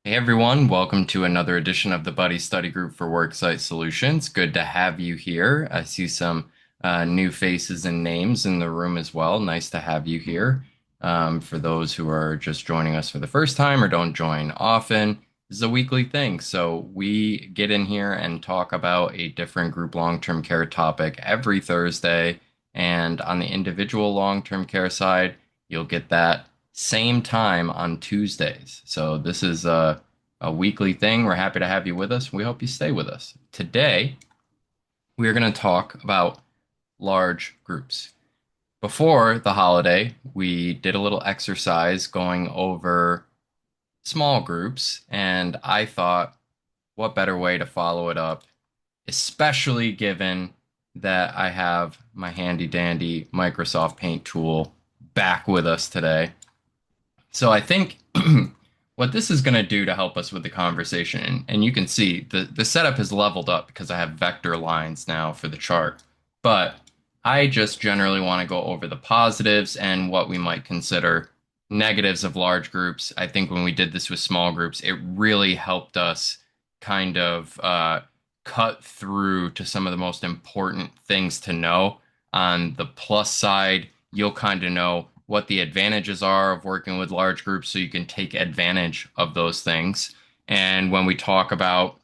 Hey everyone, welcome to another edition of the Buddy Study Group for Worksite Solutions. Good to have you here. I see some new faces and names in the room as well. Nice to have you here. For those who are just joining us for the first time or don't join often, this is a weekly thing. So we get in here and talk about a different group long-term care topic every Thursday. And on the individual long-term care side, you'll get that same time on Tuesdays. So this is a weekly thing. We're happy to have you with us. We hope you stay with us. Today, we are going to talk about large groups. Before the holiday, we did a little exercise going over small groups, and I thought, what better way to follow it up, especially given that I have my handy dandy Microsoft Paint tool back with us today. So I think what this is going to do to help us with the conversation, and you can see the setup has leveled up because I have vector lines now for the chart, but I just generally want to go over the positives and what we might consider negatives of large groups. I think when we did this with small groups, it really helped us kind of cut through to some of the most important things to know. On the plus side, you'll kind of know what the advantages are of working with large groups so you can take advantage of those things. And when we talk about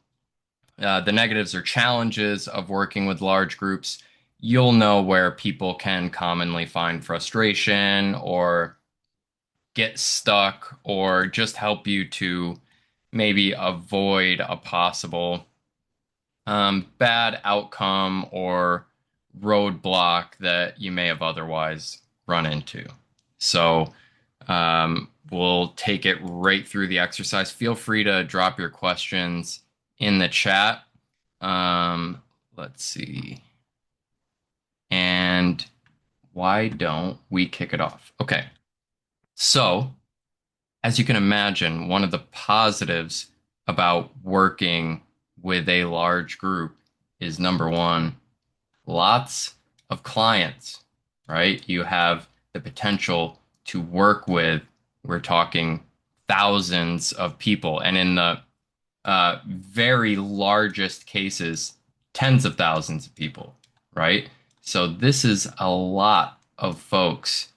the negatives or challenges of working with large groups, you'll know where people can commonly find frustration or get stuck or just help you to maybe avoid a possible bad outcome or roadblock that you may have otherwise run into. So we'll take it right through the exercise. Feel free to drop your questions in the chat. Let's see. And why don't we kick it off? Okay. So, as you can imagine, one of the positives about working with a large group is number one, lots of clients, right? You have the potential to work with, we're talking thousands of people, and in the very largest cases, tens of thousands of people, right? So this is a lot of folks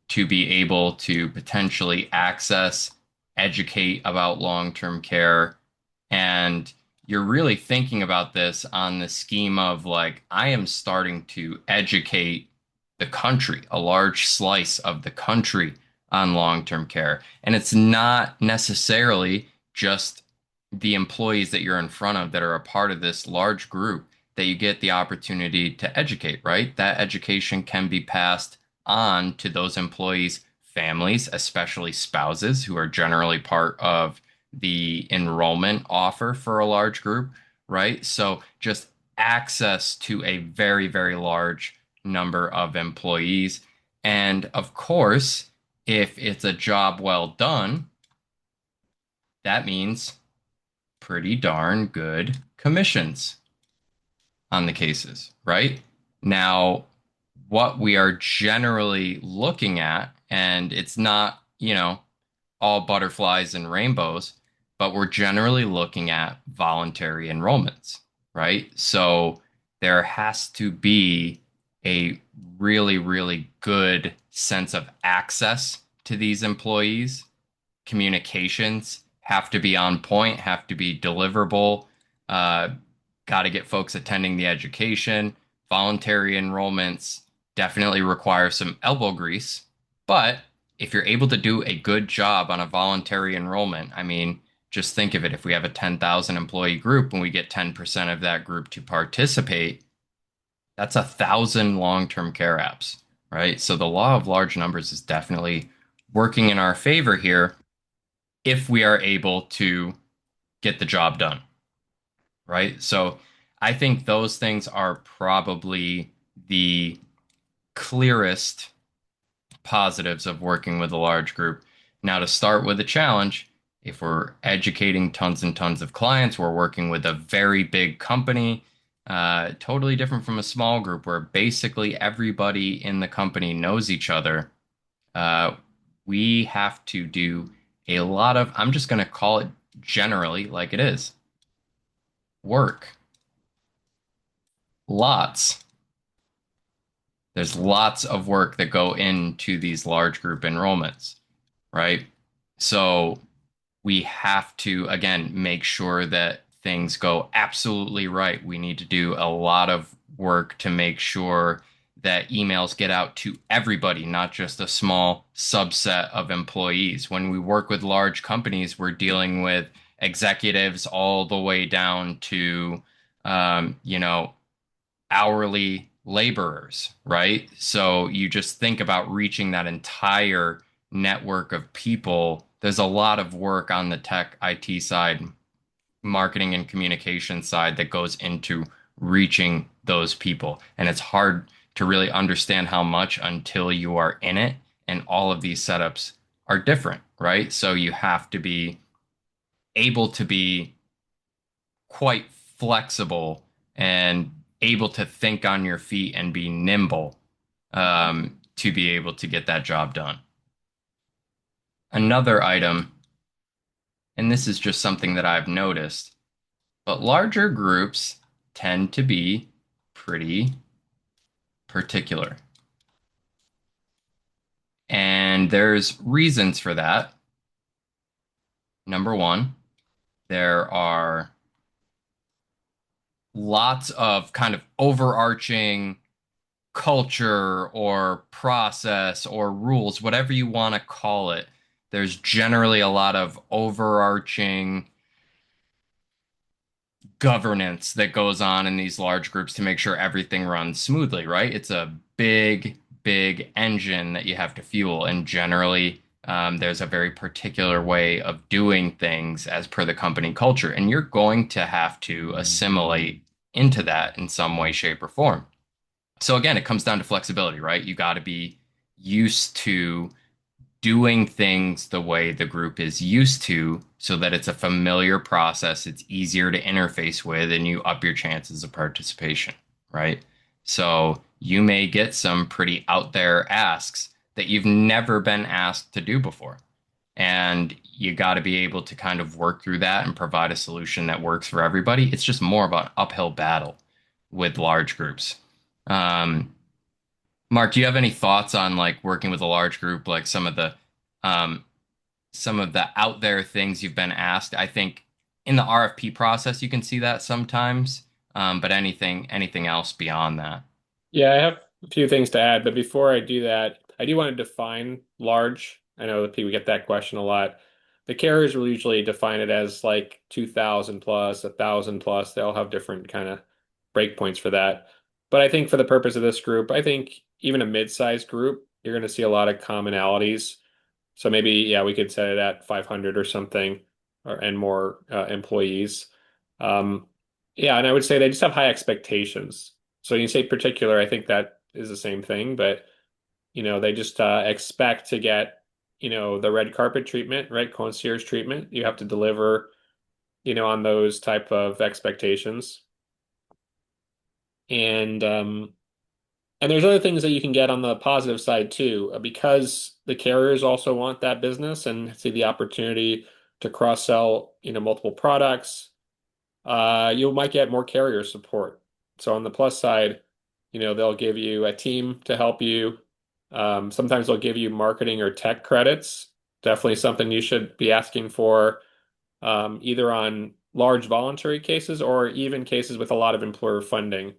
to be able to potentially access, educate about long-term care. And you're really thinking about this on the scheme of like, I am starting to educate the country, a large slice of the country on long-term care. And it's not necessarily just the employees that you're in front of that are a part of this large group that you get the opportunity to educate, right? That education can be passed on to those employees' families, especially spouses who are generally part of the enrollment offer for a large group, right? So just access to a very, very large number of employees. And of course, if it's a job well done, that means pretty darn good commissions on the cases, right? Now, what we are generally looking at, and it's not, all butterflies and rainbows, but we're generally looking at voluntary enrollments, right? So there has to be a really, really good sense of access to these employees. Communications have to be on point, have to be deliverable. Uh, Got to get folks attending the education. Voluntary enrollments definitely require some elbow grease, but if you're able to do a good job on a voluntary enrollment, I mean, just think of it. If we have a 10,000 employee group and we get 10% of that group to participate, that's 1,000 long-term care apps, right? So the law of large numbers is definitely working in our favor here if we are able to get the job done, right? So I think those things are probably the clearest positives of working with a large group. Now, to start with a challenge, if we're educating tons and tons of clients, we're working with a very big company, totally different from a small group where basically everybody in the company knows each other. Uh, we have to do a lot of, I'm just going to call it generally like it is. Work. Lots. There's lots of work that go into these large group enrollments, right? So we have to, again, make sure that things go absolutely right. We need to do a lot of work to make sure that emails get out to everybody, not just a small subset of employees. When we work with large companies, we're dealing with executives all the way down to, you know, hourly laborers, right? So you just think about reaching that entire network of people. There's a lot of work on the tech IT side, marketing and communication side that goes into reaching those people. And it's hard to really understand how much until you are in it. And all of these setups are different, right? So you have to be able to be quite flexible and able to think on your feet and be nimble to be able to get that job done. Another item, and this is just something that I've noticed, but larger groups tend to be pretty particular. And there's reasons for that. Number one, there are lots of kind of overarching culture or process or rules, whatever you want to call it. There's generally a lot of overarching governance that goes on in these large groups to make sure everything runs smoothly, right? It's a big, big engine that you have to fuel. And generally, there's a very particular way of doing things as per the company culture. And you're going to have to assimilate into that in some way, shape, or form. So again, it comes down to flexibility, right? You got to be used to doing things the way the group is used to so that it's a familiar process, it's easier to interface with, and you up your chances of participation, right? So you may get some pretty out there asks that you've never been asked to do before. And you got to be able to kind of work through that and provide a solution that works for everybody. It's just more of an uphill battle with large groups. Um, Mark, do you have any thoughts on like working with a large group, like um, some of the out there things you've been asked? I think in the RFP process you can see that sometimes, but anything else beyond that? Yeah, I have a few things to add, but before I do that, I do want to define large. I know that people get that question a lot. The carriers will usually define it as like 2,000 plus, 1,000 plus. They all have different kind of breakpoints for that. But I think for the purpose of this group, I think even a mid-sized group, you're going to see a lot of commonalities. So maybe, yeah, we could set it at 500 or something, or and more employees. Um, yeah, and I would say they just have high expectations. So you say particular, I think that is the same thing, but they just expect to get, the red carpet treatment, right? Concierge treatment. You have to deliver, on those type of expectations. And and there's other things that you can get on the positive side too, because the carriers also want that business and see the opportunity to cross-sell, multiple products. You might get more carrier support. So on the plus side, they'll give you a team to help you. Sometimes they'll give you marketing or tech credits. Definitely something you should be asking for, either on large voluntary cases or even cases with a lot of employer funding.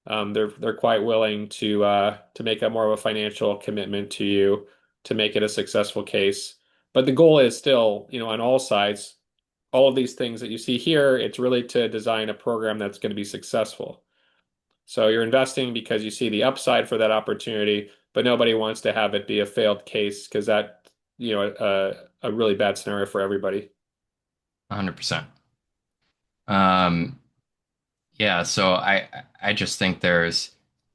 They're quite willing to make a more of a financial commitment to you to make it a successful case. But the goal is still, on all sides, all of these things that you see here, it's really to design a program that's going to be successful. So you're investing because you see the upside for that opportunity, but nobody wants to have it be a failed case because that, a really bad scenario for everybody. 100%. Um, Yeah, so I just think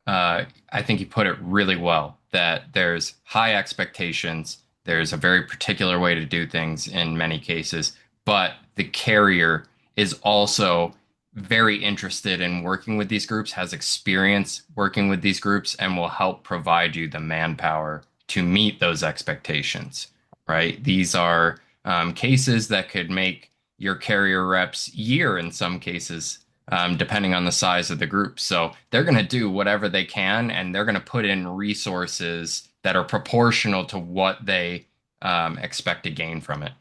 I think you put it really well that there's high expectations. There's a very particular way to do things in many cases, but the carrier is also very interested in working with these groups, has experience working with these groups, and will help provide you the manpower to meet those expectations, right? These are cases that could make your carrier rep's year in some cases, depending on the size of the group. So they're going to do whatever they can, and they're going to put in resources that are proportional to what they expect to gain from it.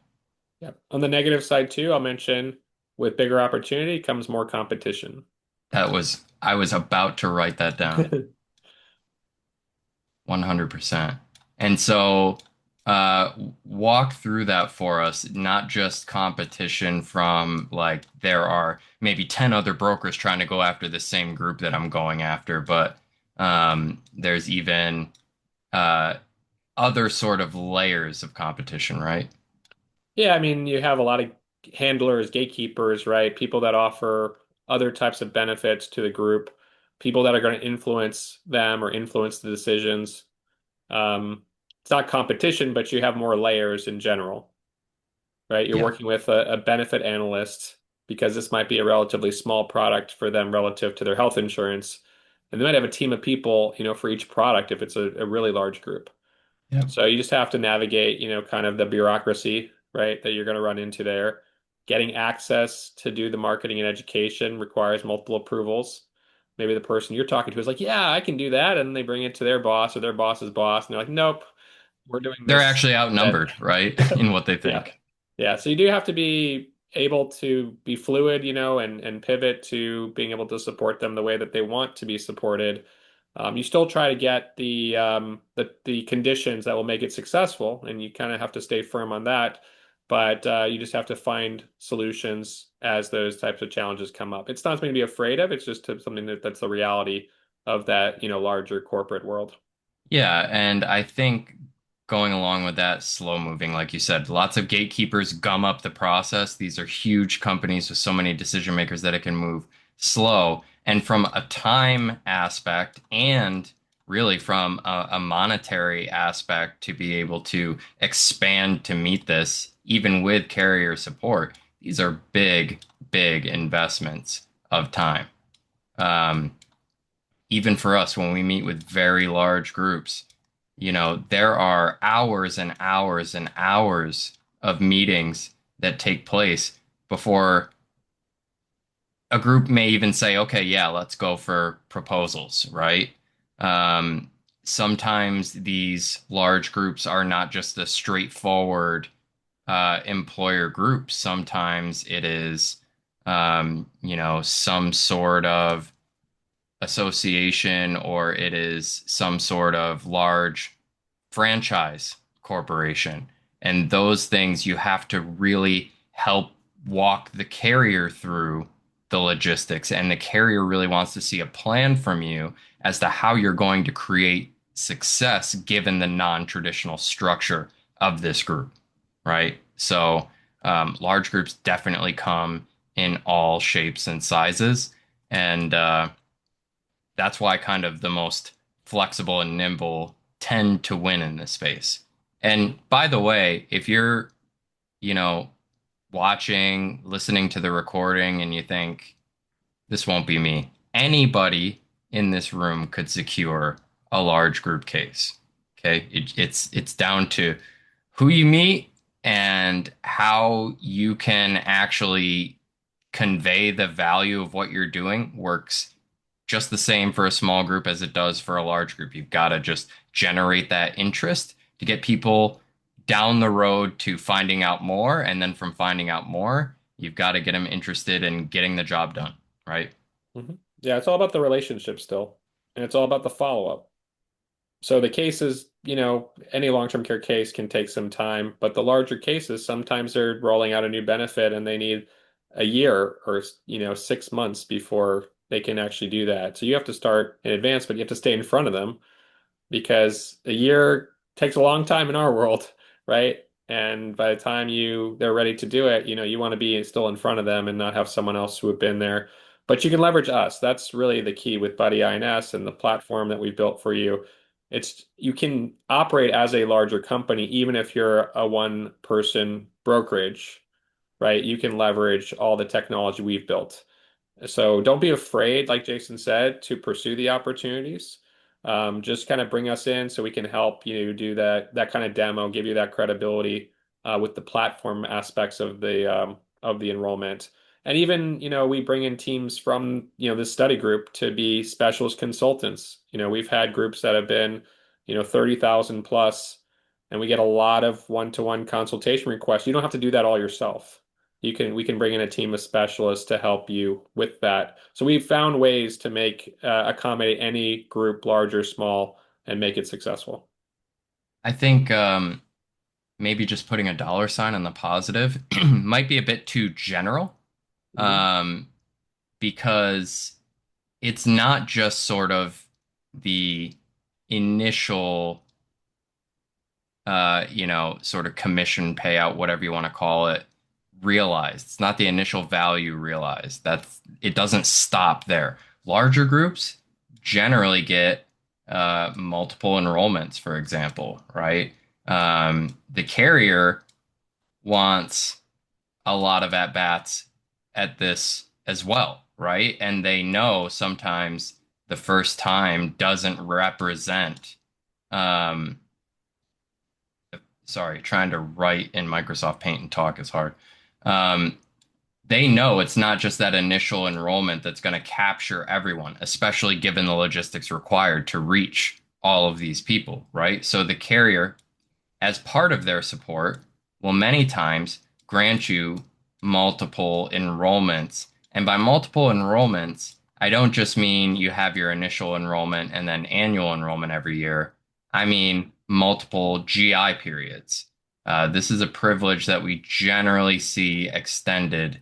Yep. On the negative side too, I'll mention with bigger opportunity comes more competition. I was about to write that down. 100%. And so, uh, walk through that for us, not just competition from like there are maybe 10 other brokers trying to go after the same group that I'm going after, but there's even uh, other sort of layers of competition, right? Yeah, I mean, you have a lot of handlers, gatekeepers, right? People that offer other types of benefits to the group, people that are going to influence them or influence the decisions. It's not competition, but you have more layers in general, right? You're Yeah. working with a benefit analyst because this might be a relatively small product for them relative to their health insurance. And they might have a team of people, for each product if it's a really large group. Yeah. So you just have to navigate, kind of the bureaucracy, right, that you're going to run into there. Getting access to do the marketing and education requires multiple approvals. Maybe the person you're talking to is like, yeah, I can do that. And they bring it to their boss or their boss's boss. And they're like, nope, we're doing They're this actually instead. outnumbered, right? In what they Yeah. think. Yeah. So you do have to be able to be fluid, and pivot to being able to support them the way that they want to be supported. You still try to get the conditions that will make it successful, and you kind of have to stay firm on that. But you just have to find solutions as those types of challenges come up. It's not something to be afraid of. It's just something that's the reality of that, larger corporate world. Yeah, and I think going along with that, slow moving, like you said, lots of gatekeepers gum up the process. These are huge companies with so many decision makers that it can move slow. And from a time aspect and really from a monetary aspect to be able to expand to meet this, even with carrier support, these are big, big investments of time. Um, Even for us, when we meet with very large groups, there are hours and hours and hours of meetings that take place before a group may even say, okay, yeah, let's go for proposals, right? Um, Sometimes these large groups are not just a straightforward employer group. Sometimes it is, some sort of association or it is some sort of large franchise corporation. And those things you have to really help walk the carrier through the logistics. And the carrier really wants to see a plan from you as to how you're going to create success given the non-traditional structure of this group, right? So large groups definitely come in all shapes and sizes. And that's why kind of the most flexible and nimble tend to win in this space. And by the way, if you're, you know, watching, listening to the recording and you think this won't be me, anybody in this room could secure a large group case. Okay. It's down to who you meet and how you can actually convey the value of what you're doing works just the same for a small group as it does for a large group. You've got to just generate that interest to get people down the road to finding out more. And then from finding out more, you've got to get them interested in getting the job done, right? Yeah, it's all about the relationship still, and it's all about the follow-up. So the cases, any long-term care case can take some time, but the larger cases, sometimes they're rolling out a new benefit and they need a year or, 6 months before they can actually do that. So you have to start in advance, but you have to stay in front of them because a year takes a long time in our world, right? And by the time they're ready to do it, you want to be still in front of them and not have someone else swoop in there. But you can leverage us. That's really the key with Buddy INS and the platform that we built for you. It's you can operate as a larger company, even if you're a one person brokerage, right? You can leverage all the technology we've built. So don't be afraid, like Jason said, to pursue the opportunities. Just kind of bring us in so we can help you do that kind of demo, give you that credibility with the platform aspects of of the enrollment. And even, we bring in teams from, this study group to be specialist consultants. We've had groups that have been, 30,000 plus, and we get a lot of one-to-one consultation requests. You don't have to do that all yourself. We can bring in a team of specialists to help you with that. So we've found ways to make accommodate any group, large or small, and make it successful. I think maybe just putting a dollar sign on the positive might be a bit too general, Hmm. um, because it's not just sort of the initial, sort of commission payout, whatever you want to call it, realized. It's not the initial value realized. It doesn't stop there. Larger groups generally get multiple enrollments, for example, right? The carrier wants a lot of at bats at this as well, right? And they know sometimes the first time doesn't represent, um, sorry, trying to write in Microsoft Paint and talk is hard. Um, they know it's not just that initial enrollment that's going to capture everyone, especially given the logistics required to reach all of these people, right? So the carrier, as part of their support, will many times grant you multiple enrollments. And by multiple enrollments, I don't just mean you have your initial enrollment and then annual enrollment every year. I mean multiple GI periods. This is a privilege that we generally see extended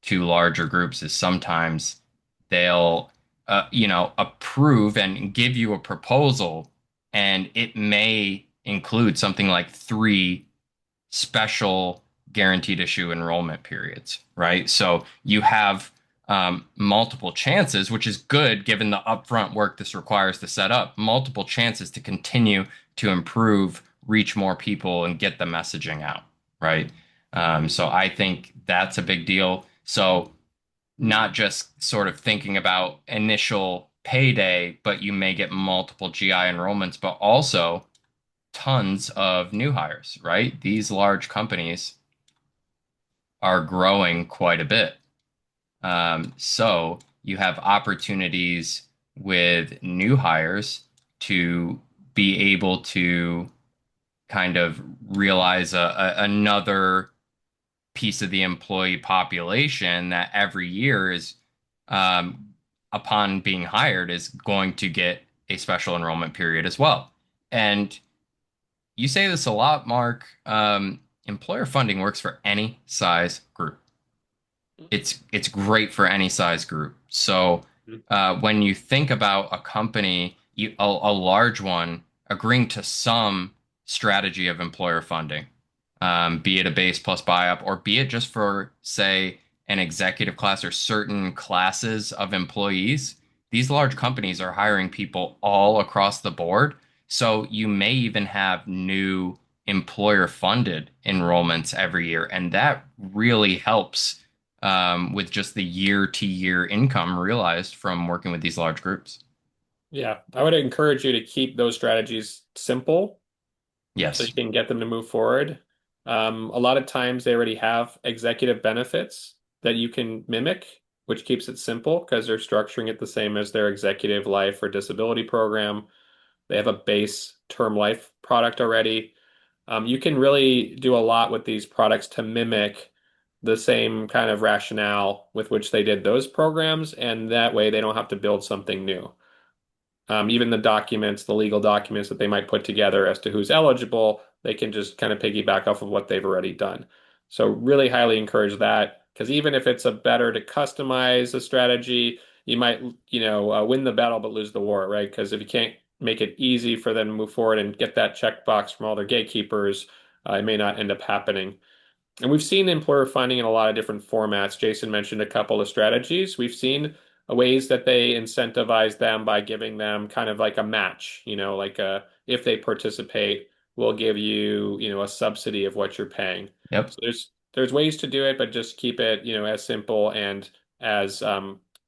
to larger groups, is sometimes they'll, approve and give you a proposal, and it may include something like three special guaranteed issue enrollment periods, right? So you have multiple chances, which is good given the upfront work this requires to set up, multiple chances to continue to improve, reach more people, and get the messaging out, right? So I think that's a big deal. So not just sort of thinking about initial payday, but you may get multiple GI enrollments, but also tons of new hires, right? These large companies are growing quite a bit. So you have opportunities with new hires to be able to kind of realize another piece of the employee population that every year is, um, upon being hired, is going to get a special enrollment period as well. And you say this a lot, Mark. Employer funding works for any size group. It's great for any size group. So when you think about a company, a large one, agreeing to some strategy of employer funding, be it a base plus buy-up, or be it just for, say, an executive class or certain classes of employees, these large companies are hiring people all across the board. So you may even have new employer-funded enrollments every year, and that really helps with just the year-to-year income realized from working with these large groups. Yeah, I would encourage you to keep those strategies simple so you Yes. can get them to move forward. A lot of times they already have executive benefits that you can mimic, which keeps it simple because they're structuring it the same as their executive life or disability program. They have a base term life product already. You can really do a lot with these products to mimic the same kind of rationale with which they did those programs, and that way they don't have to build something new. Even the documents, the legal documents that they might put together as to who's eligible, they can just kind of piggyback off of what they've already done. So really highly encourage that because even if it's a better to customize a strategy, you might, win the battle but lose the war, right? Because if you can't make it easy for them to move forward and get that checkbox from all their gatekeepers, it may not end up happening. And we've seen employer funding in a lot of different formats. Jason mentioned a couple of strategies. We've seen ways that they incentivize them by giving them kind of like a match, like if they participate, we'll give you, a subsidy of what you're paying. Yep. So there's ways to do it, but just keep it, as simple and as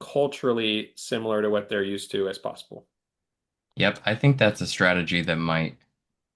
culturally similar to what they're used to as possible. Yep. I think that's a strategy that might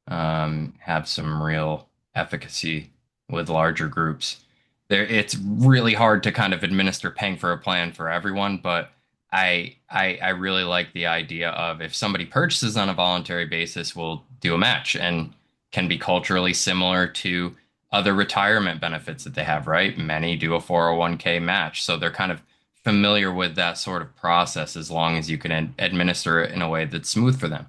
have some real efficacy with larger groups. It's really hard to kind of administer paying for a plan for everyone, but I really like the idea of if somebody purchases on a voluntary basis, we'll do a match and can be culturally similar to other retirement benefits that they have, right? Many do a 401k match, so they're kind of familiar with that sort of process as long as you can administer it in a way that's smooth for them.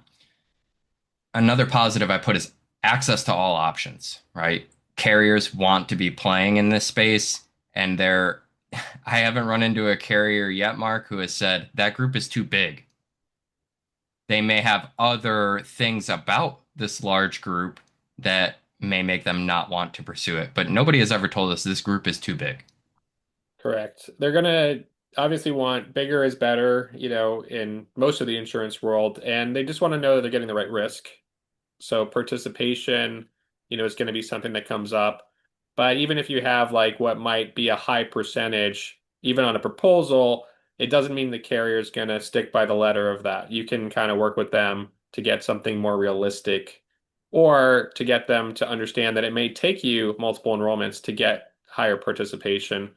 Another positive I put is access to all options, right? Carriers want to be playing in this space, and I haven't run into a carrier yet, Mark, who has said that group is too big. They may have other things about this large group that may make them not want to pursue it, but nobody has ever told us this group is too big. Correct. They're gonna obviously want bigger is better, in most of the insurance world, and they just want to know that they're getting the right risk. So participation, is going to be something that comes up. But even if you have like what might be a high percentage, even on a proposal, it doesn't mean the carrier is going to stick by the letter of that. You can kind of work with them to get something more realistic or to get them to understand that it may take you multiple enrollments to get higher participation.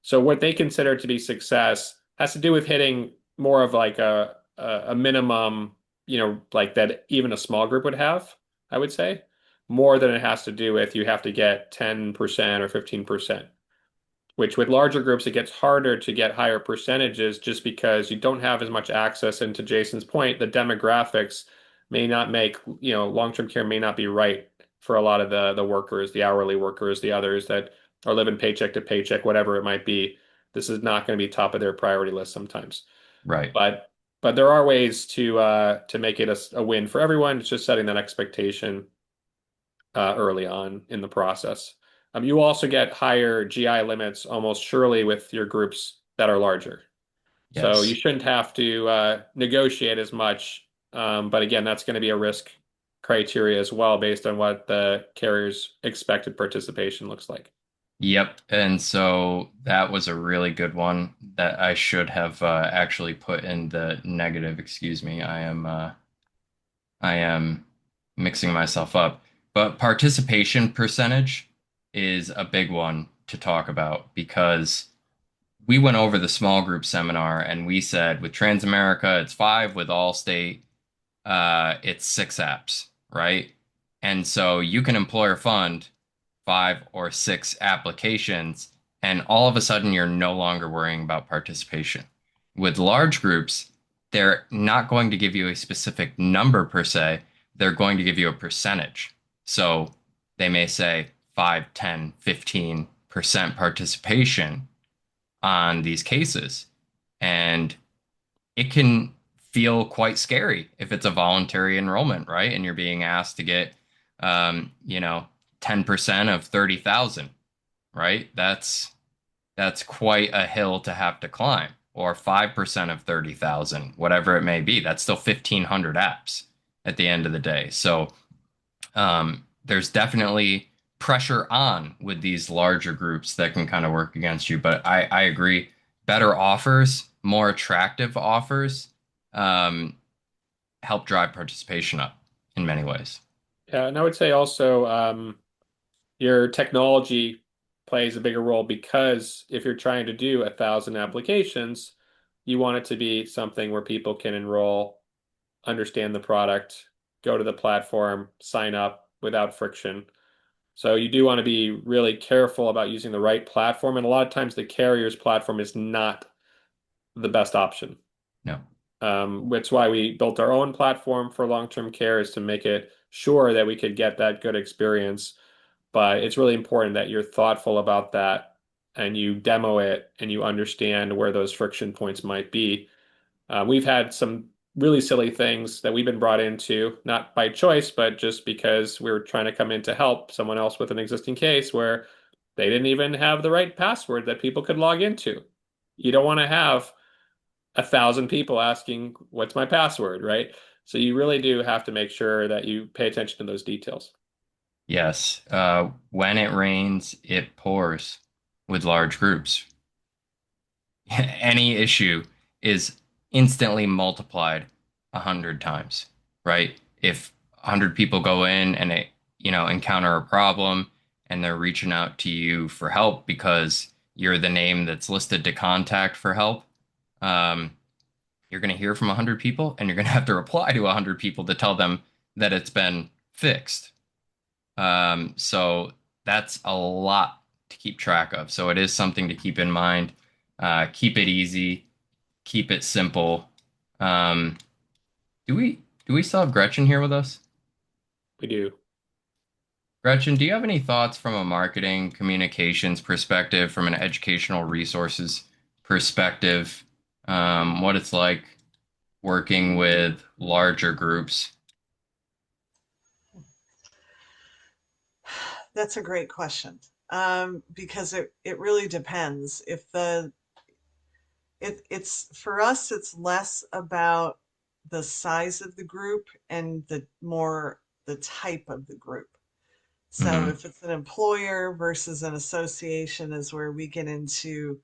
So what they consider to be success has to do with hitting more of like a minimum, like that even a small group would have, I would say, more than it has to do with you have to get 10% or 15%, which with larger groups it gets harder to get higher percentages just because you don't have as much access. And to Jason's point, the demographics may not make, long-term care may not be right for a lot of the workers, the hourly workers, the others that are living paycheck to paycheck, whatever it might be. This is not going to be top of their priority list sometimes. Right. But there are ways to make it a win for everyone. It's just setting that expectation early on in the process. You also get higher GI limits almost surely with your groups that are larger. So you Yes. shouldn't have to negotiate as much. But again, that's going to be a risk criteria as well based on what the carrier's expected participation looks like. Yep. And so that was a really good one that I should have actually put in the negative. Excuse me. I am mixing myself up. But participation percentage is a big one to talk about because we went over the small group seminar and we said with Transamerica it's five, with Allstate it's six apps, right? And so you can employer fund five or six applications, and all of a sudden you're no longer worrying about participation. With large groups, they're not going to give you a specific number per se, they're going to give you a percentage. So they may say 5, 10, 15% participation on these cases. And it can feel quite scary if it's a voluntary enrollment, right? And you're being asked to get, um, you know, 10% of 30,000, right? That's quite a hill to have to climb, or 5% of 30,000, whatever it may be. That's still 1,500 apps at the end of the day. So there's definitely pressure on with these larger groups that can kind of work against you. But I agree, better offers, more attractive offers, um, help drive participation up in many ways. Yeah, and I would say also your technology plays a bigger role because if you're trying to do 1,000 applications, you want it to be something where people can enroll, understand the product, go to the platform, sign up without friction. So you do want to be really careful about using the right platform. And a lot of times the carrier's platform is not the best option. No. That's why we built our own platform for long-term care is to make it sure that we could get that good experience. But it's really important that you're thoughtful about that and you demo it and you understand where those friction points might be. We've had some really silly things that we've been brought into, not by choice, but just because we were trying to come in to help someone else with an existing case where they didn't even have the right password that people could log into. You don't want to have 1,000 people asking, "What's my password?" Right? So you really do have to make sure that you pay attention to those details. Yes. When it rains, it pours with large groups. Any issue is instantly multiplied 100 times, right? If 100 people go in and encounter a problem and they're reaching out to you for help because you're the name that's listed to contact for help, um, you're going to hear from 100 people and you're going to have to reply to 100 people to tell them that it's been fixed. So that's a lot to keep track of. So it is something to keep in mind. Keep it easy, keep it simple. Um, do we still have Gretchen here with us? We do. Gretchen, do you have any thoughts from a marketing communications perspective, from an educational resources perspective, what it's like working with larger groups? That's a great question. Because it really depends. If the it's for us, it's less about the size of the group and the more the type of the group. So Hmm. if it's an employer versus an association is where we get into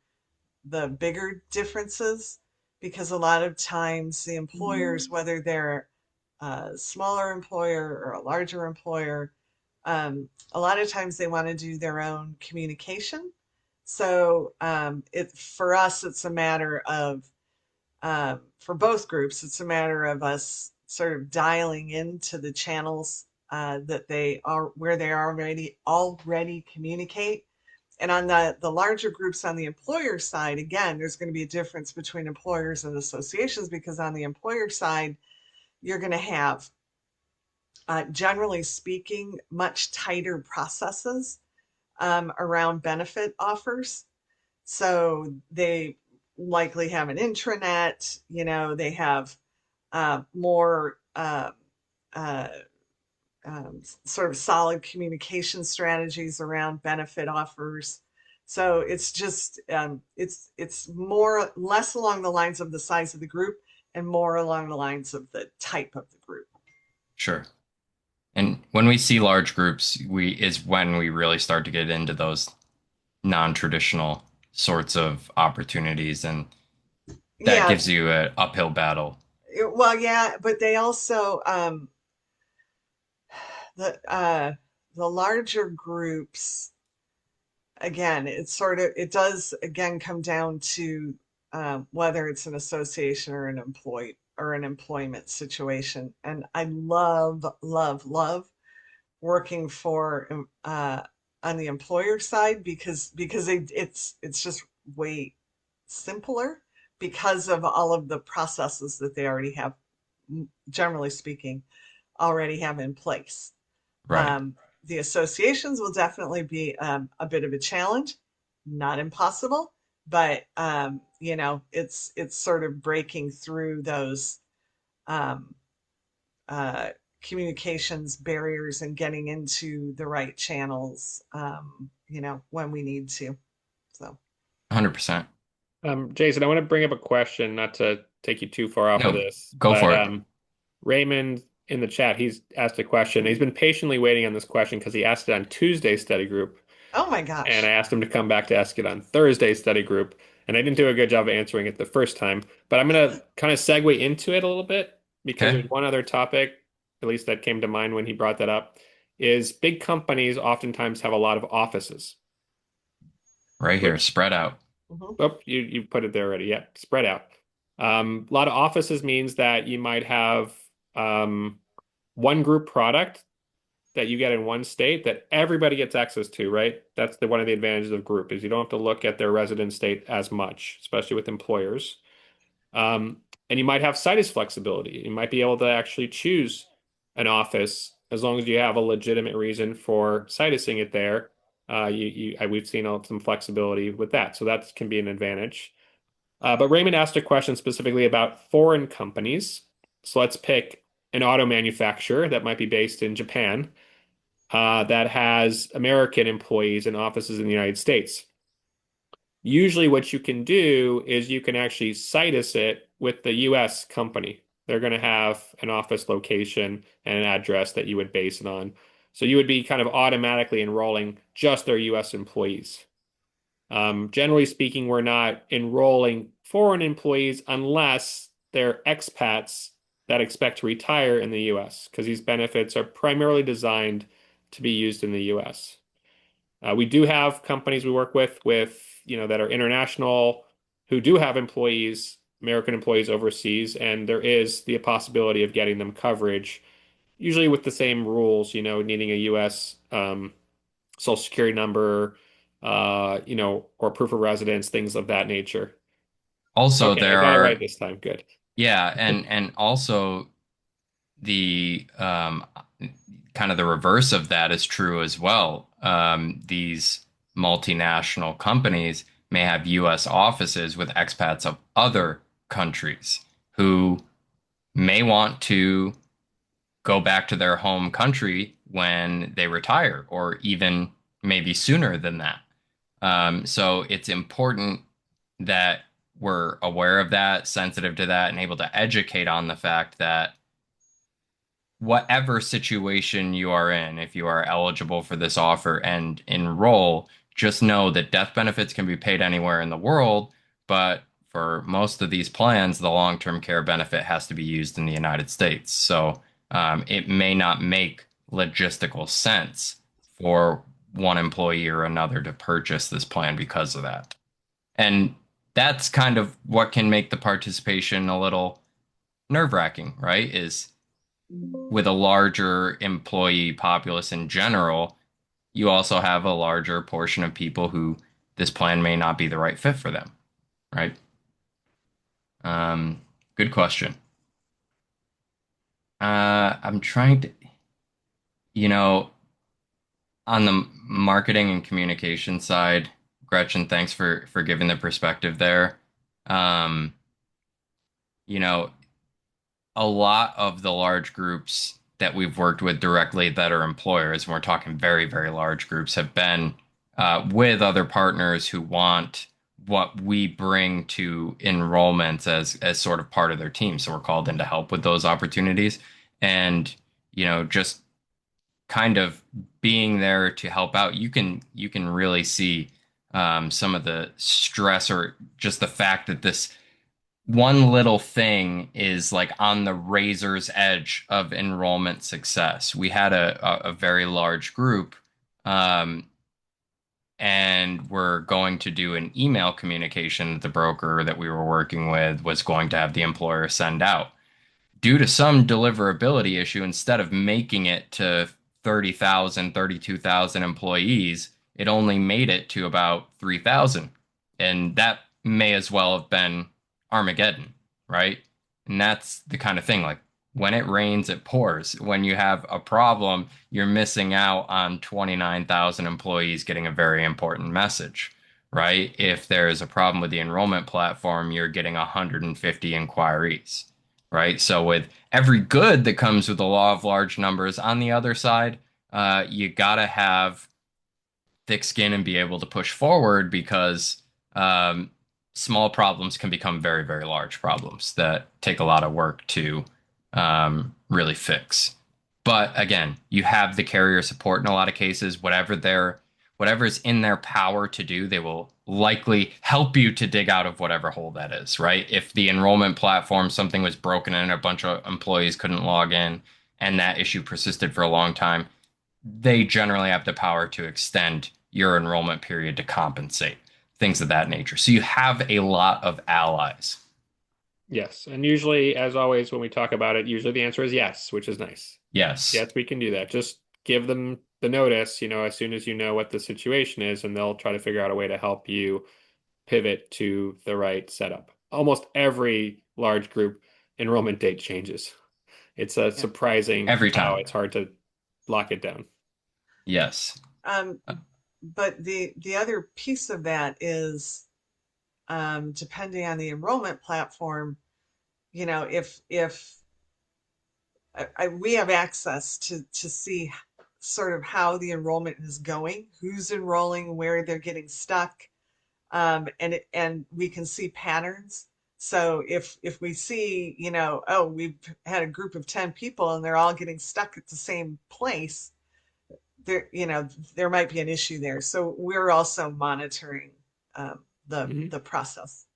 the bigger differences, because a lot of times the employers, whether they're a smaller employer or a larger employer, a lot of times they want to do their own communication. So it for us, it's a matter of for both groups, it's a matter of us sort of dialing into the channels that they are where they already communicate. And on the larger groups on the employer side, again, there's going to be a difference between employers and associations because on the employer side, you're going to have, generally speaking, much tighter processes around benefit offers. So they likely have an intranet, they have more uh, sort of solid communication strategies around benefit offers. So it's just it's more less along the lines of the size of the group and more along the lines of the type of the group. Sure. And when we see large groups, we is when we really start to get into those non-traditional sorts of opportunities, and that Yeah, gives you an uphill battle. well, yeah, but they also the uh, the larger groups again, it does again come down to whether it's an association or an employment situation. And I love, love, love working for on the employer side because it's just way simpler because of all of the processes that they already have, generally speaking, already have in place. Right. Um, the associations will definitely be a bit of a challenge, not impossible, but it's sort of breaking through those um, uh, communications barriers and getting into the right channels, when we need to. So, 100%. Jason, I want to bring up a question, not to take you too far off of No, this, go but for it. Raymond in the chat, he's asked a question. He's been patiently waiting on this question because he asked it on Tuesday's study group, oh my and I gosh. asked him to come back to ask it on Thursday's study group, and I didn't do a good job of answering it the first time. But I'm gonna kind of segue into it a little bit because Okay. there's one other topic, at least that came to mind when he brought that up, is big companies oftentimes have a lot of offices, Right here, which spread out. Mhm. oh, you put it there already. Yeah, spread out. A lot of offices means that you might have um, one group product that you get in one state that everybody gets access to, right? That's one of the advantages of group is you don't have to look at their resident state as much, especially with employers. Um, and you might have situs flexibility. You might be able to actually choose an office as long as you have a legitimate reason for situsing it there. We've seen some flexibility with that, so that can be an advantage. But Raymond asked a question specifically about foreign companies. So let's pick an auto manufacturer that might be based in Japan that has American employees and offices in the United States. Usually, what you can do is you can actually situs it with the US company. They're going to have an office location and an address that you would base it on. So you would be kind of automatically enrolling just their US employees. Generally speaking, we're not enrolling foreign employees unless they're expats that expect to retire in the US, because these benefits are primarily designed to be used in the US. We do have companies we work with, that are international who do have employees, American employees overseas, and there is the possibility of getting them coverage, usually with the same rules, needing a US social security number, or proof of residence, things of that nature. Also, Okay, I there got it are, right this time. Good. yeah, and also the kind of the reverse of that is true as well. These multinational companies may have U.S. offices with expats of other countries who may want to go back to their home country when they retire, or even maybe sooner than that. So it's important that we're aware of that, sensitive to that, and able to educate on the fact that whatever situation you are in, if you are eligible for this offer and enroll, just know that death benefits can be paid anywhere in the world, but for most of these plans, the long-term care benefit has to be used in the United States. So it may not make logistical sense for one employee or another to purchase this plan because of that. And that's kind of what can make the participation a little nerve-wracking, right? Is with a larger employee populace in general, you also have a larger portion of people who this plan may not be the right fit for them, right? Um, Good question. I'm trying to, you know, on the marketing and communication side, Gretchen, thanks for giving the perspective there. Um, you know, a lot of the large groups that we've worked with directly that are employers, and we're talking very, very large groups, have been with other partners who want what we bring to enrollments as sort of part of their team. So we're called in to help with those opportunities. And, just kind of being there to help out, you can really see some of the stress or just the fact that this one little thing is like on the razor's edge of enrollment success. We had a very large group, um, and we're going to do an email communication that the broker that we were working with was going to have the employer send out. Due to some deliverability issue, instead of making it to 30,000, 32,000 employees, it only made it to about 3,000. And that may as well have been Armageddon, right? And that's the kind of thing like when it rains, it pours. When you have a problem, you're missing out on 29,000 employees getting a very important message, right? If there's a problem with the enrollment platform, you're getting 150 inquiries, right? So with every good that comes with the law of large numbers on the other side, you gotta have thick skin and be able to push forward because um, small problems can become very, very large problems that take a lot of work to really fix. But again, you have the carrier support in a lot of cases. Whatever's in their power to do, they will likely help you to dig out of whatever hole that is, right? If the enrollment platform, something was broken and a bunch of employees couldn't log in and that issue persisted for a long time, they generally have the power to extend your enrollment period to compensate, things of that nature. So you have a lot of allies. Yes. And usually, as always, when we talk about it, usually the answer is yes, which is nice. Yes. Yes, we can do that. Just give them the notice, as soon as you know what the situation is, and they'll try to figure out a way to help you pivot to the right setup. Almost every large group enrollment date changes. It's Yeah. surprising Every how time. it's hard to lock it down. Yes. Um, but the other piece of that is depending on the enrollment platform, if we have access to see sort of how the enrollment is going, who's enrolling, where they're getting stuck, and we can see patterns. So if we see, oh, we've had a group of 10 people and they're all getting stuck at the same place, there might be an issue there. So we're also monitoring Mhm. the process.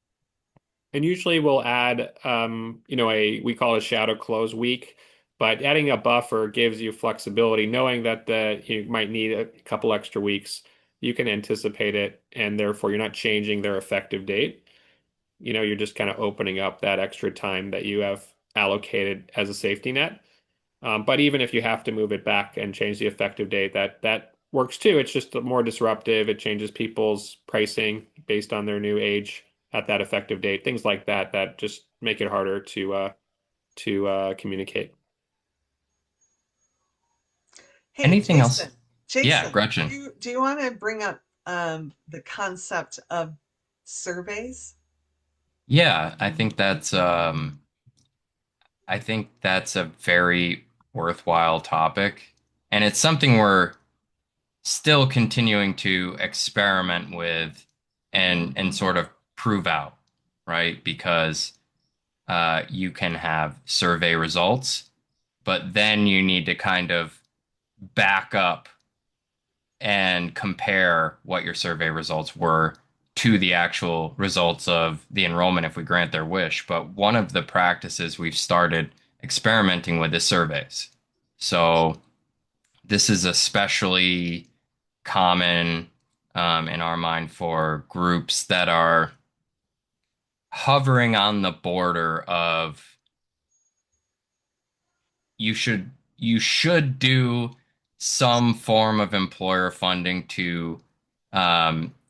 And usually we'll add, we call it shadow close week, but adding a buffer gives you flexibility, knowing that you might need a couple extra weeks. you can anticipate it, and therefore you're not changing their effective date. You're just kind of opening up that extra time that you have allocated as a safety net. But even if you have to move it back and change the effective date, that works too. It's just more disruptive. It changes people's pricing based on their new age at that effective date. Things like that that just make it harder to communicate. Hey, Anything else? Jason, Yeah, Jason, Gretchen. do you want to bring up the concept of surveys? Yeah, I think that's a very worthwhile topic. And it's something we're still continuing to experiment with and sort of prove out, right? Because you can have survey results, but then you need to kind of back up and compare what your survey results were to the actual results of the enrollment if we grant their wish. But one of the practices we've started experimenting with is surveys. So this is especially common in our mind for groups that are hovering on the border of you should do some form of employer funding to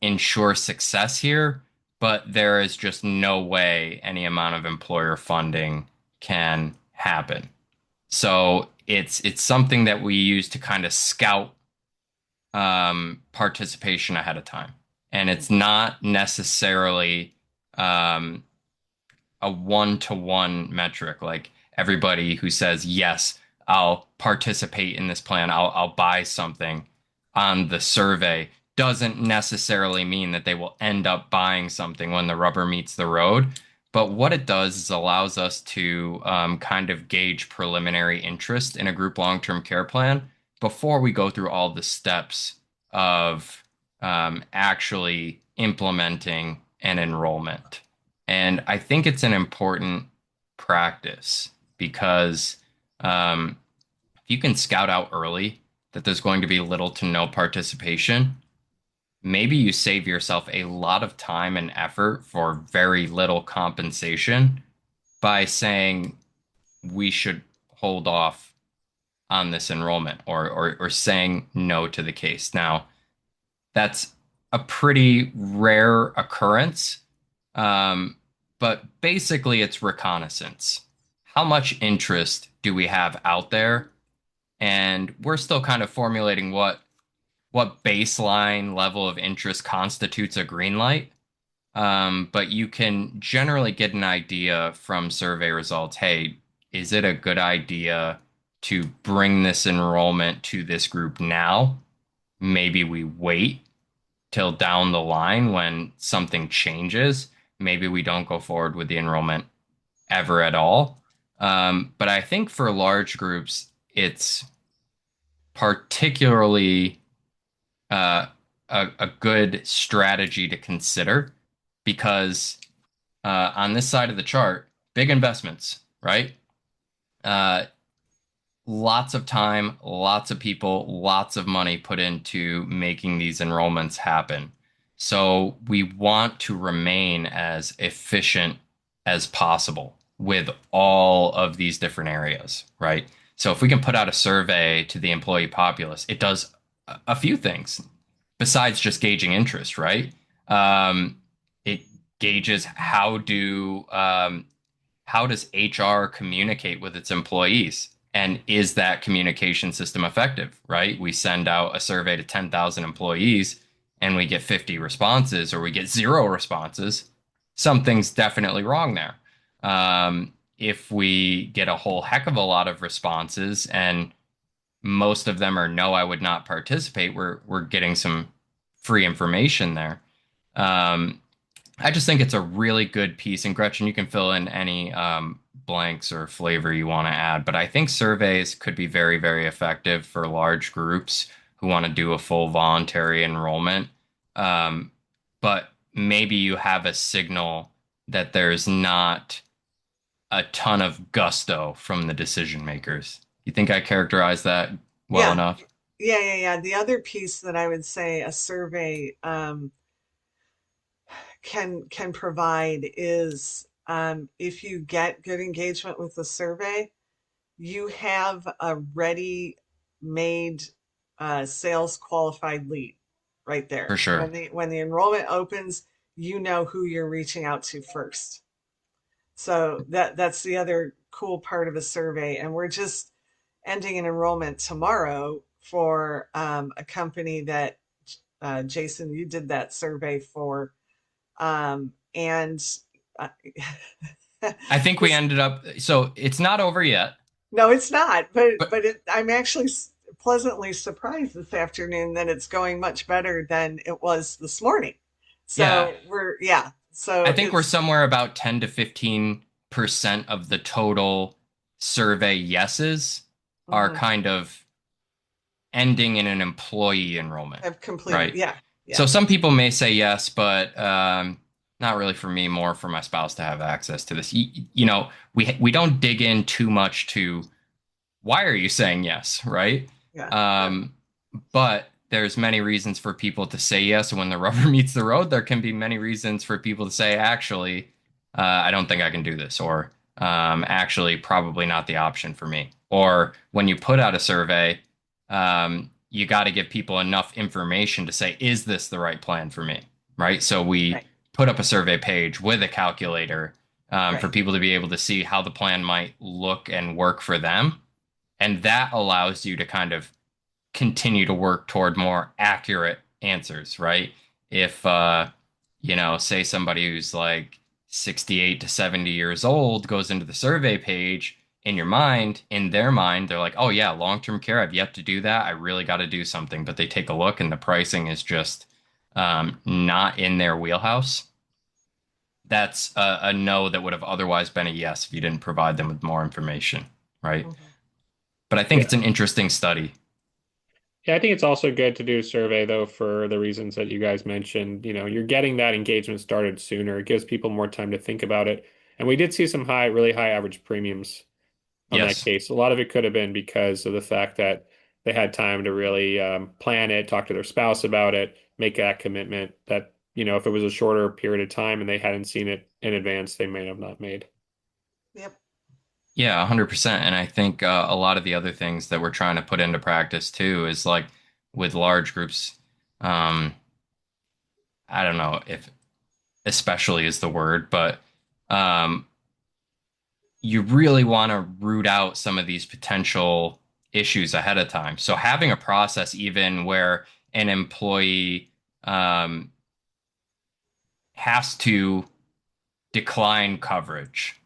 ensure success here, but there is just no way any amount of employer funding can happen. So it's something that we use to kind of scout participation ahead of time, and it's not necessarily um, a one-to-one metric. Like everybody who says, yes, I'll participate in this plan, I'll buy something on the survey doesn't necessarily mean that they will end up buying something when the rubber meets the road. But what it does is allows us to kind of gauge preliminary interest in a group long-term care plan before we go through all the steps of actually implementing an enrollment. And I think it's an important practice because if you can scout out early that there's going to be little to no participation, maybe you save yourself a lot of time and effort for very little compensation by saying we should hold off on this enrollment or saying no to the case. Now, that's a pretty rare occurrence. Um, but basically, it's reconnaissance. How much interest do we have out there? And we're still kind of formulating what baseline level of interest constitutes a green light. But you can generally get an idea from survey results. Hey, is it a good idea to bring this enrollment to this group now? Maybe we wait till down the line when something changes. Maybe we don't go forward with the enrollment ever at all. But I think for large groups, it's particularly uh, a good strategy to consider because on this side of the chart, big investments, right? Uh, Lots of time, lots of people, lots of money put into making these enrollments happen. So we want to remain as efficient as possible with all of these different areas, right? So if we can put out a survey to the employee populace, it does a few things besides just gauging interest, right? It gauges how does HR communicate with its employees? And is that communication system effective, right? We send out a survey to 10,000 employees and we get 50 responses or we get zero responses. Something's definitely wrong there. If we get a whole heck of a lot of responses and most of them are no, I would not participate, we're getting some free information there. Um, I just think it's a really good piece. And Gretchen, you can fill in any blanks or flavor you want to add. But I think surveys could be very, very effective for large groups who want to do a full voluntary enrollment. Um, but maybe you have a signal that there's not a ton of gusto from the decision makers. You think I characterized that well Yeah, enough? yeah. The other piece that I would say a survey can provide is if you get good engagement with the survey, you have a ready-made sales qualified lead right For there. sure. When the enrollment opens, you know who you're reaching out to first. So that's the other cool part of a survey. And we're just ending an enrollment tomorrow for a company that Jason, you did that survey for, and uh, I think we this ended up, so it's not over yet, no, it's not. but I'm actually pleasantly surprised this afternoon that it's going much better than it was this morning. yeah, So yeah. I So think we're somewhere about 10 to 15% of the total survey yeses are mhm, kind of ending in an employee enrollment, I've completed. right? Yeah, So yeah, some people may say yes, but not really for me, more for my spouse to have access to this. We don't dig in too much to why are you saying yes, right? yeah. Yep. Um, but there's many reasons for people to say yes. And when the rubber meets the road, there can be many reasons for people to say, actually, I don't think I can do this, or actually, probably not the option for me. Or when you put out a survey, you got to give people enough information to say, is this the right plan for me? Right. So we Right, put up a survey page with a calculator for right, people to be able to see how the plan might look and work for them. And that allows you to kind of continue to work toward more accurate answers, right? If say somebody who's like 68 to 70 years old goes into the survey page, in their mind, they're like, "Oh yeah, long-term care, I've yet to do that. I really got to do something." But they take a look and the pricing is just not in their wheelhouse. That's a no that would have otherwise been a yes if you didn't provide them with more information, right? mhm, But I think Yeah. it's an interesting study. Yeah, I think it's also good to do a survey though for the reasons that you guys mentioned. You're getting that engagement started sooner. It gives people more time to think about it. And we did see some really high average premiums on that Yes. case. A lot of it could have been because of the fact that they had time to really plan it, talk to their spouse about it, make that commitment that, if it was a shorter period of time and they hadn't seen it in advance, they may have not made. yep, Yeah, 100%. And I think a lot of the other things that we're trying to put into practice too is like with large groups, um, I don't know if especially is the word, but um, you really want to root out some of these potential issues ahead of time. So having a process even where an employee um, has to decline coverage,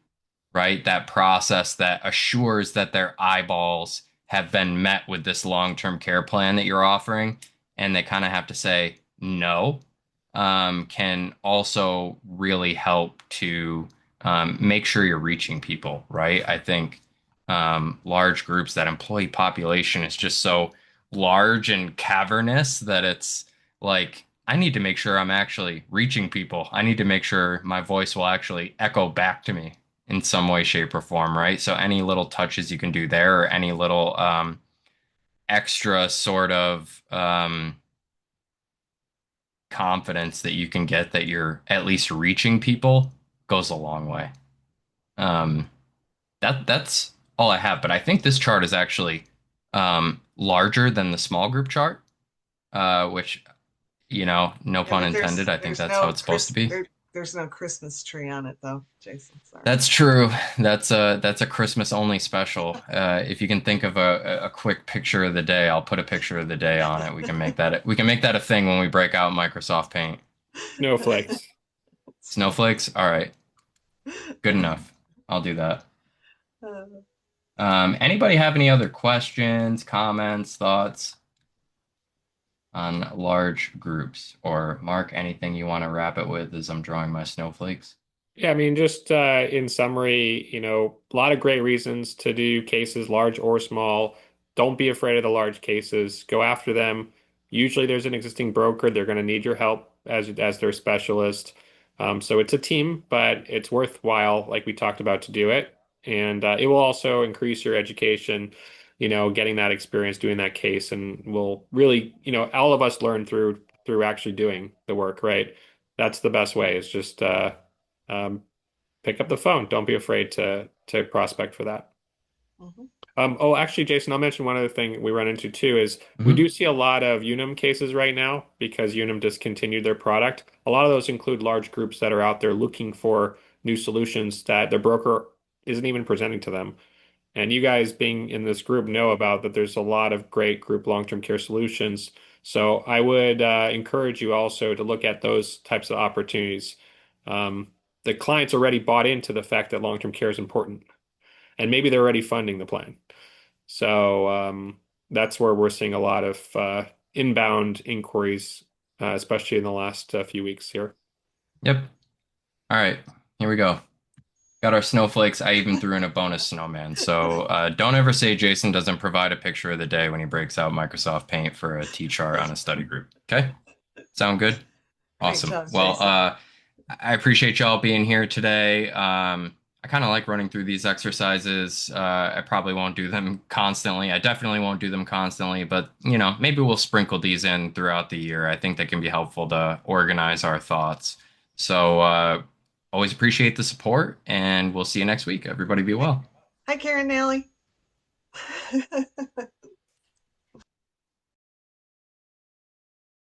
right? That process that assures that their eyeballs have been met with this long-term care plan that you're offering, and they kind of have to say no, can also really help to make sure you're reaching people, right? I think large groups, that employee population is just so large and cavernous that it's like, I need to make sure I'm actually reaching people. I need to make sure my voice will actually echo back to me in some way, shape, or form, right? So any little touches you can do there, or any little extra sort of confidence that you can get that you're at least reaching people goes a long way. Um, that's all I have, but I think this chart is actually larger than the small group chart, which, no yeah. pun But intended. I think that's how it's supposed to be. there's no Christmas tree on it though, Jason. Sorry. That's true. That's a Christmas only special. If you can think of a quick picture of the day, I'll put a picture of the day on it. We can make that a thing when we break out Microsoft Paint. Snowflakes. Snowflakes? All right. Good enough. I'll do that. Uh, Anybody have any other questions, comments, thoughts on large groups? Or Mark, anything you want to wrap it with as I'm drawing my snowflakes? Yeah, I mean, just in summary, a lot of great reasons to do cases, large or small. Don't be afraid of the large cases. Go after them. Usually, there's an existing broker. They're going to need your help as their specialist. So it's a team, but it's worthwhile, like we talked about, to do it. And it will also increase your education getting that experience doing that case, and we'll really, all of us learn through actually doing the work, right? That's the best way is just um, pick up the phone. Don't be afraid to prospect for that. Mhm. Oh, actually, Jason, I'll mention one other thing we run into too is we Hmm. do see a lot of Unum cases right now because Unum discontinued their product. A lot of those include large groups that are out there looking for new solutions that their broker isn't even presenting to them. And you guys being in this group know about that there's a lot of great group long-term care solutions. So I would encourage you also to look at those types of opportunities. Um, the clients already bought into the fact that long-term care is important, and maybe they're already funding the plan. So that's where we're seeing a lot of inbound inquiries, especially in the last few weeks here. Yep. All right. Here we go. Got our snowflakes. I even threw in a bonus snowman. So don't ever say Jason doesn't provide a picture of the day when he breaks out Microsoft Paint for a T-chart on a study group. Okay? Sound good? Great Awesome. job, Well, Jason. I appreciate y'all being here today. I kind of like running through these exercises. I probably won't do them constantly. I definitely won't do them constantly, but maybe we'll sprinkle these in throughout the year. I think they can be helpful to organize our thoughts. So, always appreciate the support, and we'll see you next week. Everybody be Hi, well. hi, Karen Nally.